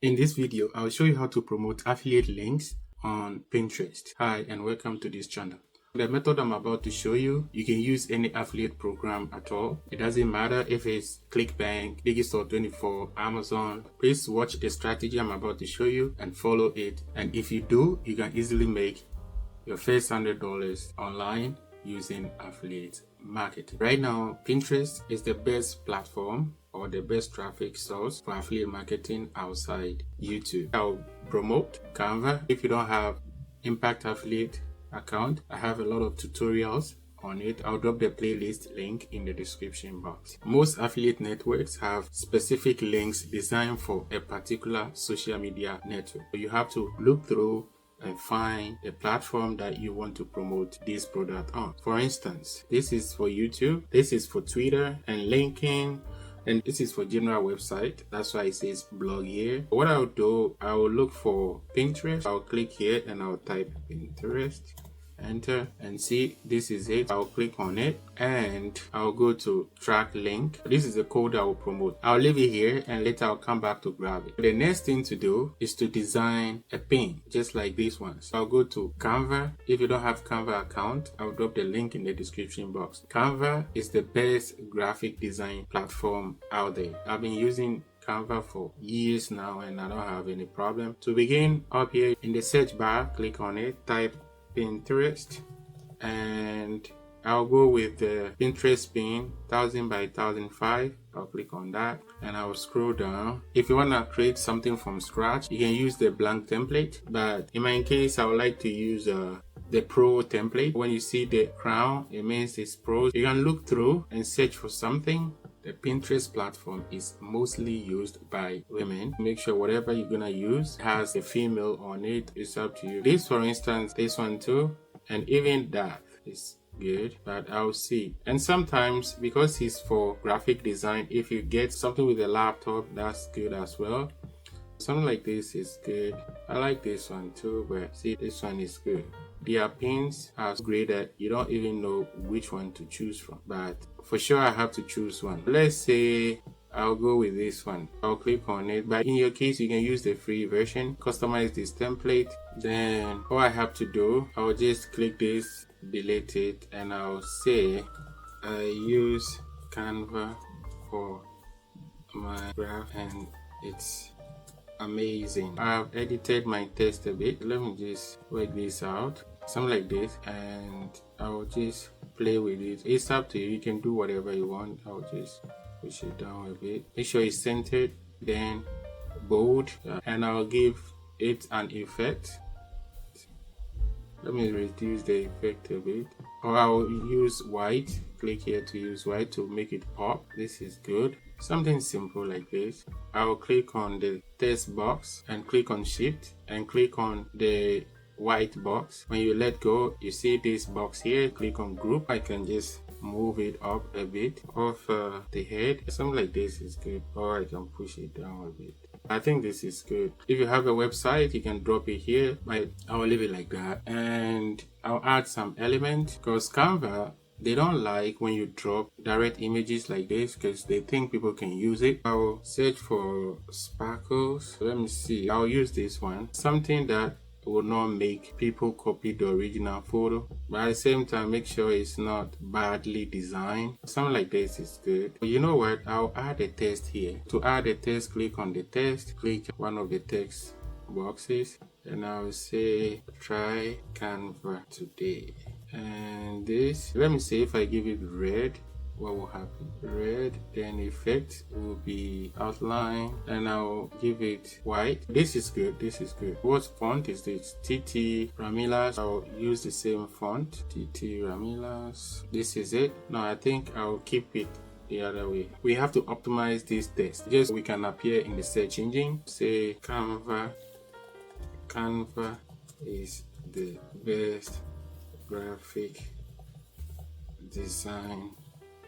In this video, I'll show you how to promote affiliate links on Pinterest. Hi, and welcome to this channel. The method I'm about to show you, you can use any affiliate program at all. It doesn't matter if it's ClickBank, Digistore24, Amazon. Please watch the strategy I'm about to show you and follow it. And if you do, you can easily make your first $100 online using affiliate marketing. Right now, Pinterest is the best platform or the best traffic source for affiliate marketing outside YouTube. I'll promote Canva. If you don't have Impact Affiliate account, I have a lot of tutorials on it. I'll drop the playlist link in the description box. Most affiliate networks have specific links designed for a particular social media network. So you have to look through and find the platform that you want to promote this product on. For instance, this is for YouTube, this is for Twitter and LinkedIn, and this is for general website. That's why it says blog here. What I'll do, I will look for Pinterest. I'll click here and I'll type Pinterest, enter, and see this is it. I'll click on it and I'll go to track link. This is the code I will promote. I'll leave it here and later I'll come back to grab it. The next thing to do is to design a pin just like this one. So I'll go to Canva. If you don't have Canva account, I'll drop the link in the description box. Canva is the best graphic design platform out there. I've been using Canva for years now and I don't have any problem. To begin, up here in the search bar, click on it, type Pinterest, and I'll go with the Pinterest pin 1000 by 1005. I'll click on that and I'll scroll down. If you want to create something from scratch, you can use the blank template, but in my case I would like to use the pro template. When you see the crown, it means it's pro. You can look through and search for something. The Pinterest platform is mostly used by women. Make sure whatever you're gonna use has a female on it. It's up to you. This, for instance, this one too, and even that is good, but I'll see. And sometimes, because it's for graphic design, if you get something with a laptop, that's good as well. Something like this is good. I like this one too, but see, this one is good. Their pins are great that you don't even know which one to choose from, but for sure I have to choose one. Let's say I'll go with this one. I'll click on it, but in your case you can use the free version. Customize this template. Then all I have to do, I'll just click this, delete it, and I'll say I use Canva for my graph and it's amazing. I've edited my text a bit. Let me just work this out, something like this, and I'll just play with it. It's up to you. You can do whatever you want. I'll just push it down a bit. Make sure it's centered, then bold, and I'll give it an effect. Let me reduce the effect a bit, or I'll use white. Click here to use white to make it pop. This is good. Something simple like this. I'll click on the text box and click on shift and click on the white box. When you let go, you see this box here. Click on group. I can just move it up a bit off the head. Something like this is good, or I can push it down a bit. I think this is good. If you have a website, you can drop it here. I'll leave it like that, and I'll add some element because Canva, they don't like when you drop direct images like this because they think people can use it. I'll search for sparkles. Let me see. I'll use this one. Something that will not make people copy the original photo, but at the same time make sure it's not badly designed. Something like this is good. But you know what? I'll add a text here. To add a text, click on the text, click one of the text boxes, and I'll say try Canva today. And this, let me see if I give it red, what will happen? Red, then effect will be outline, and I'll give it white. This is good. This is good. What font is this? TT Ramilas. I'll use the same font. TT Ramilas. This is it. No, I think I'll keep it the other way. We have to optimize this text just so we can appear in the search engine. Say Canva. Canva is the best graphic design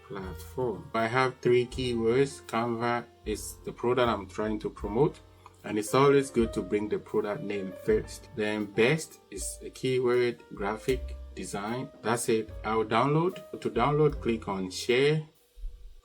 platform. I have 3 keywords. Canva is the product I'm trying to promote, and it's always good to bring the product name first. Then best is a keyword, graphic design. That's it. I'll download. To download, click on share,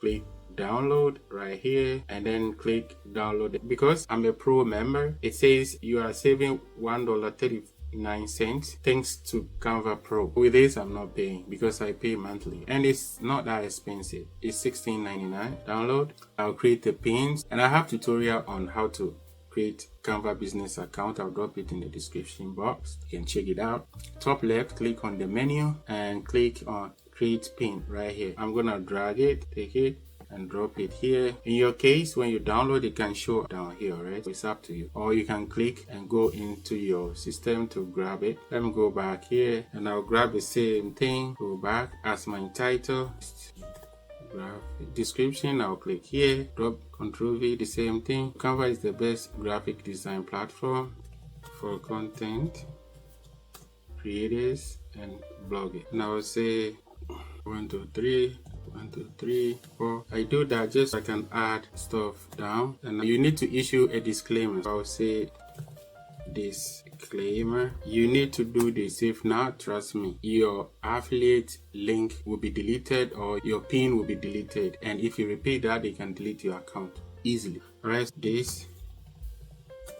click download right here and then click download. Because I'm a pro member, it says you are saving $1.39 thanks to Canva Pro. With this, I'm not paying because I pay monthly and it's not that expensive. It's $16.99. Download. I'll create the pins and I have tutorial on how to create Canva business account. I'll drop it in the description box. You can check it out. Top left, click on the menu and click on create pin right here. I'm gonna drag it, take it and drop it here. In your case, when you download, it can show down here, right? It's up to you. Or you can click and go into your system to grab it. Let me go back here and I'll grab the same thing, go back as my title. Description, I'll click here, drop Ctrl V, the same thing. Canva is the best graphic design platform for content creators and blogging. And I will say 1, 2, 3, 1, 2, 3, 4. I do that just so I can add stuff down, and you need to issue a disclaimer. I'll say disclaimer. You need to do this. If not, trust me, your affiliate link will be deleted or your pin will be deleted, and if you repeat that, they can delete your account easily. Alright, this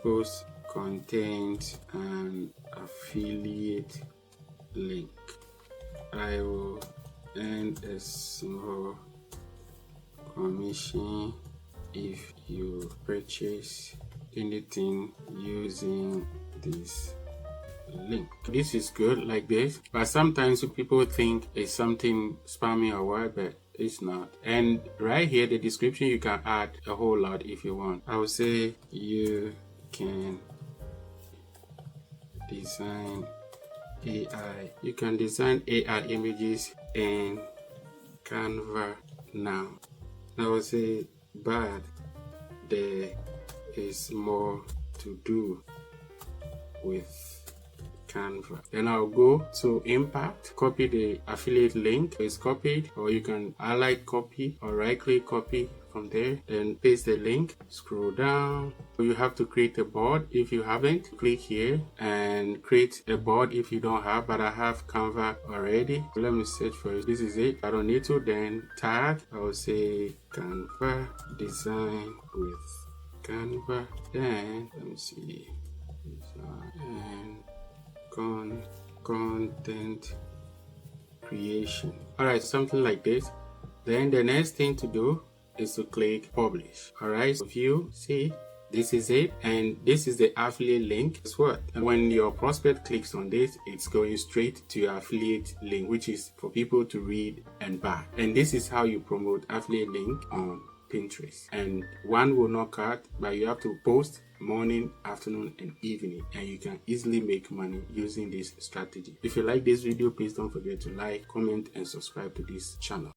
post contains an affiliate link. I will earn a small commission if you purchase anything using this link. This is good like this, but sometimes people think it's something spammy or what, but it's not. And right here, the description, you can add a whole lot if you want. I would say you can design AI. You can design AI images in Canva now. I would say, but there is more to do with Canva. Then I'll go to impact, copy the affiliate link. It's copied, or you can highlight copy or right click copy from there, then paste the link, scroll down. You have to create a board. If you haven't, click here and create a board if you don't have, but I have Canva already. Let me search for it. This is it. I don't need to. Then tag, I will say Canva design with Canva. Then let me see, design and content creation. Alright, something like this. Then the next thing to do is to click publish. Alright, so if you see, this is it, and this is the affiliate link. Guess what? And when your prospect clicks on this, it's going straight to your affiliate link, which is for people to read and buy. And this is how you promote affiliate link on Pinterest. And one will not cut, but you have to post morning, afternoon, and evening, and you can easily make money using this strategy. If you like this video, please don't forget to like, comment, and subscribe to this channel.